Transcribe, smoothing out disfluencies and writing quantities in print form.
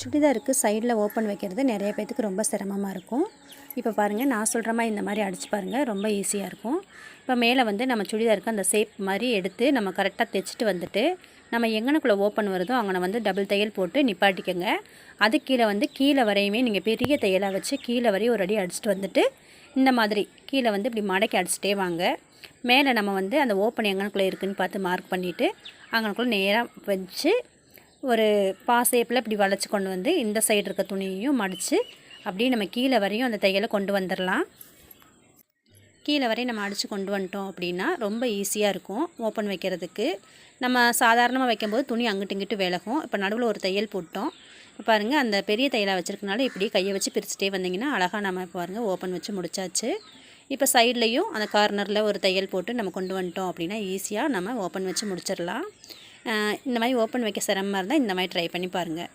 சுடிதாருக்கு சைடில் ஓப்பன் வைக்கிறது நிறைய பேத்துக்கு ரொம்ப சிரமமாக இருக்கும். இப்போ பாருங்கள், நான் சொல்கிற மாதிரி இந்த மாதிரி அடித்து பாருங்கள், ரொம்ப ஈஸியாக இருக்கும். இப்போ மேலே வந்து நம்ம சுடிதாருக்கு அந்த ஷேப் மாதிரி எடுத்து நம்ம கரெக்டாக தைச்சிட்டு வந்துட்டு நம்ம எங்கனக்குள்ளே ஓப்பன் வருதோ அங்கே வந்து டபுள் தையல் போட்டு நிப்பாட்டிக்கோங்க. அது கீழே வரையுமே நீங்கள் பெரிய தையலாக வச்சு கீழே வரையும் ஒரு அடி அடிச்சுட்டு வந்துட்டு இந்த மாதிரி கீழே வந்து இப்படி மடக்கி அடிச்சுட்டே வாங்க. மேலே நம்ம வந்து அந்த ஓப்பன் எங்கனக்குள்ளே இருக்குதுன்னு பார்த்து மார்க் பண்ணிவிட்டு அங்கனக்குள்ளே நேராக வச்சு ஒரு ஷேப்பில் இப்படி வளைச்சி கொண்டு வந்து இந்த சைடு இருக்க துணியையும் மடித்து அப்படியே நம்ம கீழே வரையும் அந்த தையலை கொண்டு வந்துடலாம். கீழே வரையும் நம்ம அடித்து கொண்டு வந்துட்டோம் அப்படின்னா ரொம்ப ஈஸியாக இருக்கும் ஓப்பன் வைக்கிறதுக்கு. நம்ம சாதாரணமாக வைக்கும்போது துணி அங்கிட்டு இங்கிட்டு விலகும். இப்போ நடுவில் ஒரு தையல் போட்டோம். பாருங்கள், அந்த பெரிய தையலாக வச்சுருக்கனால இப்படி கையை வச்சு பிரிச்சுட்டே வந்தீங்கன்னா அழகாக நம்ம பாருங்கள் ஓப்பன் வச்சு முடிச்சாச்சு. இப்போ சைட்லேயும் அந்த கார்னரில் ஒரு தையல் போட்டு நம்ம கொண்டு வந்துட்டோம் அப்படின்னா ஈஸியாக நம்ம ஓப்பன் வச்சு முடிச்சிடலாம். இந்த மாதிரி ஓப்பன் வைக்க சிரமமாக இருந்தால் இந்த மாதிரி ட்ரை பண்ணி பாருங்கள்.